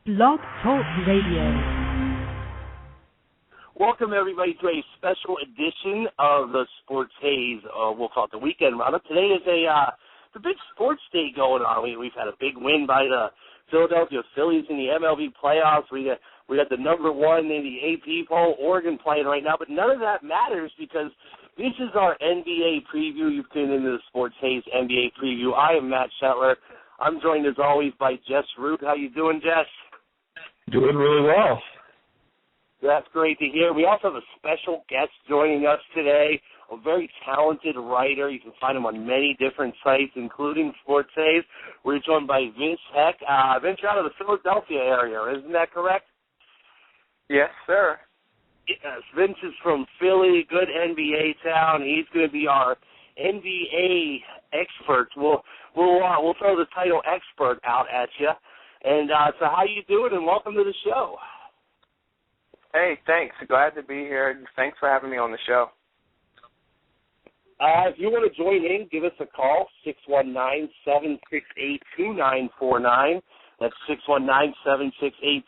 Blog Talk Radio. Welcome, everybody, to a special edition of the Sports Haze. We'll call it the Weekend Roundup. Today is the big sports day going on. We've had a big win by the Philadelphia Phillies in the MLB playoffs. We got the number one in the AP poll, Oregon, playing right now. But none of that matters because this is our NBA preview. You've tuned into the Sports Haze NBA preview. I am Matt Shetler. I'm joined, as always, by Jess Root. How you doing, Jess? Doing really well. That's great to hear. We also have a special guest joining us today, a very talented writer. You can find him on many different sites, including Sports Haze. We're joined by Vincent Heck. Vince, you're out of the Philadelphia area, isn't that correct? Yes, sir. Yes, Vince is from Philly, good NBA town. He's going to be our NBA expert. We'll throw the title expert out at you. And so how you doing, and welcome to the show. Hey, thanks. Glad to be here. Thanks for having me on the show. If you want to join in, give us a call, 619-768-2949. That's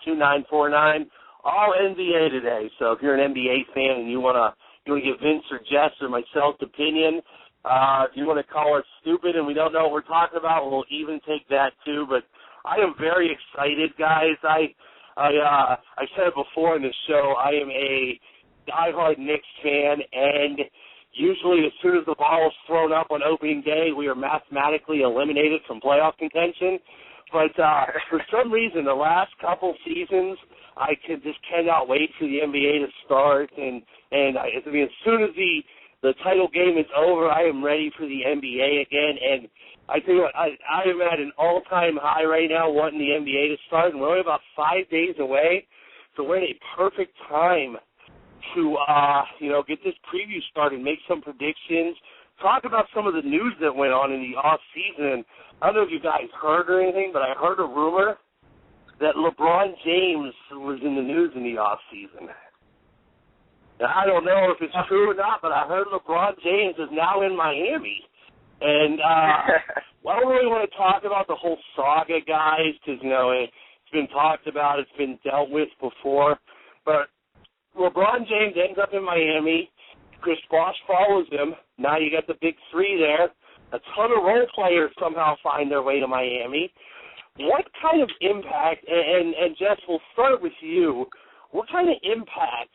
619-768-2949. All NBA today. So if you're an NBA fan and you want to give Vince or Jess or myself's opinion, if you want to call us stupid and we don't know what we're talking about, we'll even take that too. But I am very excited, guys. I said it before in the show, I am a diehard Knicks fan, and usually as soon as the ball is thrown up on opening day, we are mathematically eliminated from playoff contention. But for some reason, the last couple seasons, I just cannot wait for the NBA to start. And as soon as the title game is over, I am ready for the NBA again. And I tell you what, I am at an all-time high right now wanting the NBA to start, and we're only about 5 days away, so we're in a perfect time to, get this preview started, make some predictions, talk about some of the news that went on in the off-season. I don't know if you guys heard or anything, but I heard a rumor that LeBron James was in the news in the off-season. Now, I don't know if it's true or not, but I heard LeBron James is now in Miami. And I don't really want to talk about the whole saga, guys, because, it's been talked about, it's been dealt with before. But LeBron James ends up in Miami. Chris Bosh follows him. Now you got the big three there. A ton of role players somehow find their way to Miami. What kind of impact, and Jess, we'll start with you, what kind of impact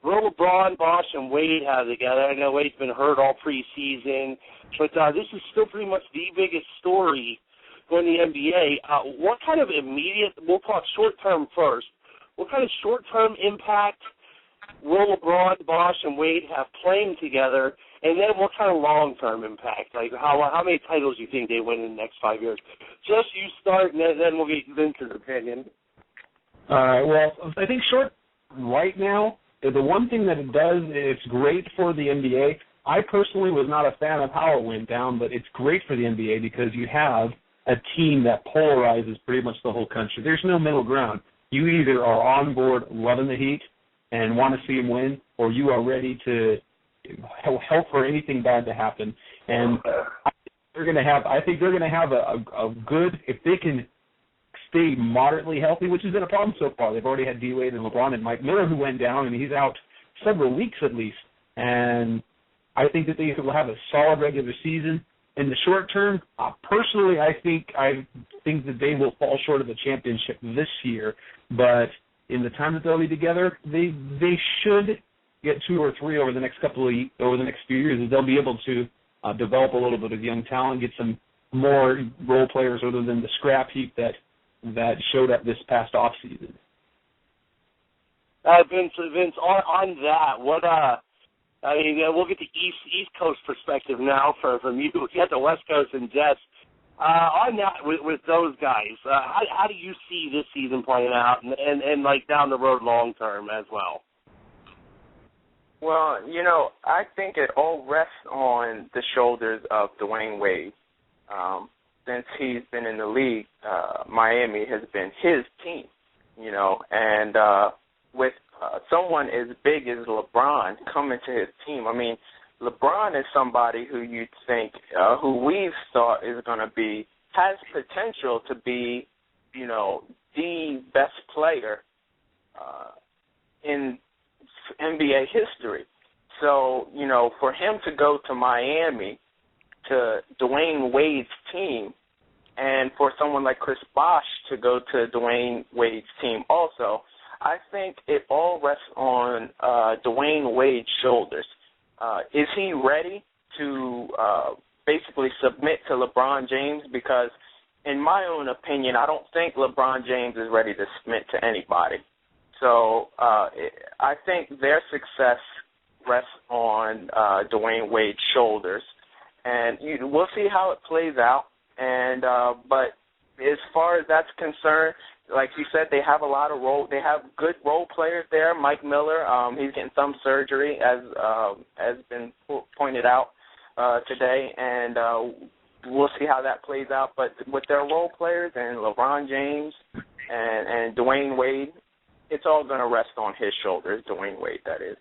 will LeBron, Bosh, and Wade have together? I know Wade's been hurt all preseason, but this is still pretty much the biggest story going to the NBA. What kind of immediate, we'll talk short-term first, what kind of short-term impact will LeBron, Bosh, and Wade have playing together, and then what kind of long-term impact? Like how many titles do you think they win in the next 5 years? Just you start, and then we'll get Vince's opinion. All right, well, I think right now, the one thing that it does, it's great for the NBA. I personally was not a fan of how it went down, but it's great for the NBA because you have a team that polarizes pretty much the whole country. There's no middle ground. You either are on board loving the Heat and want to see them win, or you are ready to help for anything bad to happen. And I think they're going to have a good, if they can stay moderately healthy, which has been a problem so far. They've already had D-Wade and LeBron and Mike Miller, who went down, and he's out several weeks at least. And I think that they will have a solid regular season. In the short term, personally, I think that they will fall short of the championship this year. But in the time that they'll be together, they should get 2 or 3 over the next few years. They'll be able to develop a little bit of young talent, get some more role players other than the scrap heap that showed up this past off season. Vince, on that, what we'll get the East Coast perspective now from you. We got the West Coast and Jess. On that, with those guys, how do you see this season playing out, and like down the road long term as well? Well, I think it all rests on the shoulders of Dwayne Wade. Since he's been in the league, Miami has been his team, and with someone as big as LeBron coming to his team, I mean, LeBron is somebody who you'd think, who we've thought is going to be, has potential to be, the player in NBA history. So, you know, for him to go to Miami, to Dwayne Wade's team, and for someone like Chris Bosh to go to Dwayne Wade's team also, I think it all rests on Dwayne Wade's shoulders. Is he ready to basically submit to LeBron James? Because in my own opinion, I don't think LeBron James is ready to submit to anybody. So I think their success rests on Dwayne Wade's shoulders. And we'll see how it plays out. And but as far as that's concerned, like you said, they have they have good role players there. Mike Miller, he's getting thumb surgery, as been pointed out today, and we'll see how that plays out. But with their role players and LeBron James and Dwayne Wade, it's all going to rest on his shoulders. Dwayne Wade, that is.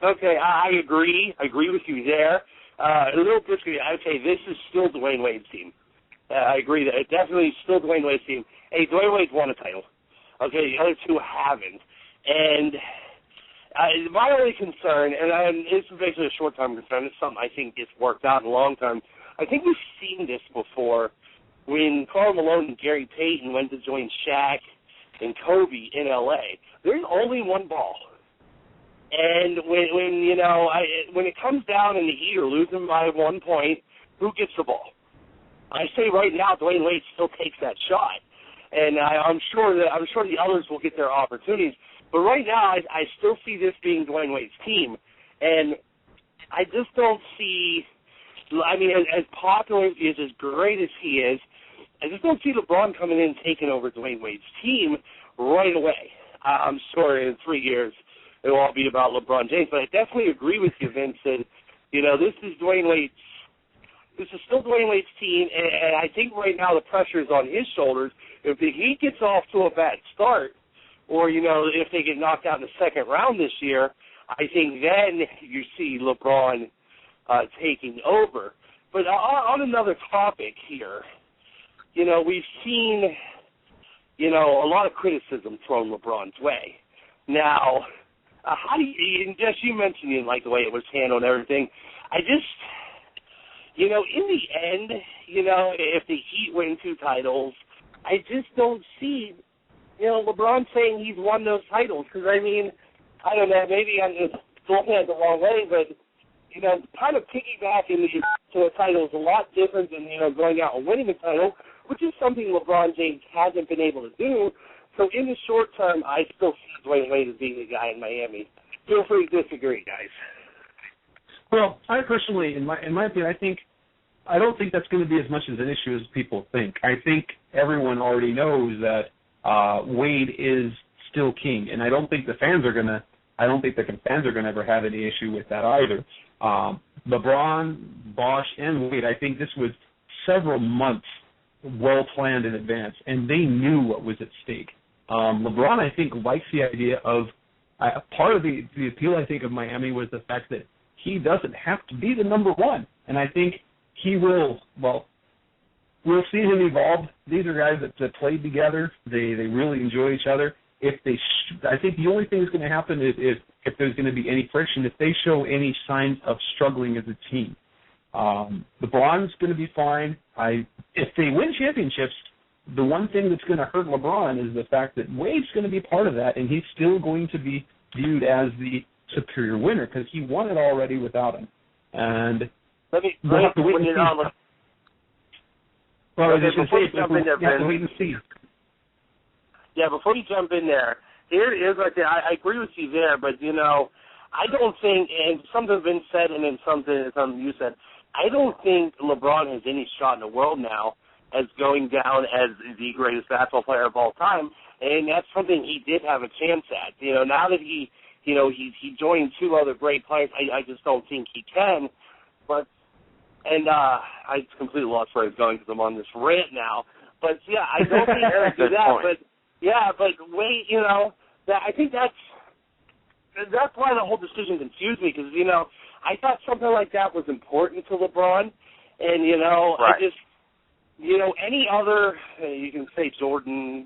Okay, I agree. I agree with you there. A little disagree. I would say this is still Dwayne Wade's team. I agree that it definitely still Dwayne Wade's team. Hey, Dwayne Wade's won a title. Okay, the other two haven't. And my only concern, and this is basically a short-term concern, it's something I think gets worked out in the long term. I think we've seen this before when Karl Malone and Gary Payton went to join Shaq and Kobe in L.A. There's only one ball. And when it comes down in the heat or losing by 1 point, who gets the ball? I say right now, Dwayne Wade still takes that shot, and I'm sure the others will get their opportunities. But right now, I still see this being Dwayne Wade's team, and I just don't see. I mean, as popular as he is, as great as he is, I just don't see LeBron coming in and taking over Dwayne Wade's team right away. I'm sure in 3 years it will all be about LeBron James, but I definitely agree with you, Vince, that this is Dwayne Wade's. This is still Dwayne Wade's team, and I think right now the pressure is on his shoulders. If he gets off to a bad start, or, if they get knocked out in the second round this year, I think then you see LeBron taking over. But on another topic here, we've seen, a lot of criticism thrown LeBron's way. Now, how do you, and Jess, you mentioned you didn't like the way it was handled and everything. I just... in the end, if the Heat win 2 titles, I just don't see, LeBron saying he's won those titles. Because, I don't know, maybe I'm just looking at it the wrong way, but, kind of piggybacking to a title is a lot different than, going out and winning a title, which is something LeBron James hasn't been able to do. So in the short term, I still see Dwayne Wade as being the guy in Miami. Feel free to disagree, guys. Well, I personally, in my opinion, I don't think that's going to be as much as an issue as people think. I think everyone already knows that Wade is still king, and I don't think the fans are going to ever have any issue with that either. LeBron, Bosh, and Wade, I think this was several months well planned in advance, and they knew what was at stake. LeBron, I think, likes the idea of part of the appeal, I think, of Miami was the fact that he doesn't have to be the number one, and I think he will. Well, we'll see him evolve. These are guys that played together. They really enjoy each other. I think the only thing that's going to happen is if there's going to be any friction, if they show any signs of struggling as a team. LeBron's going to be fine. If they win championships, the one thing that's going to hurt LeBron is the fact that Wade's going to be part of that, and he's still going to be viewed as the superior winner because he won it already without him. And we'll have to wait and see. Well, okay, before you jump in there, Ben. Wait and see. Yeah, before you jump in there, here it is right there. I agree with you there, but, I don't think, and something's been said and then something you said, I don't think LeBron has any shot in the world now as going down as the greatest basketball player of all time, and that's something he did have a chance at. Now that he joined 2 other great players, I just don't think he can. But, and I completely lost where I was going because I'm on this rant now. But, yeah, I don't think he can do that. But, yeah, but wait, I think that's why the whole decision confused me because, I thought something like that was important to LeBron. And, right. I just, any other, you can say Jordan,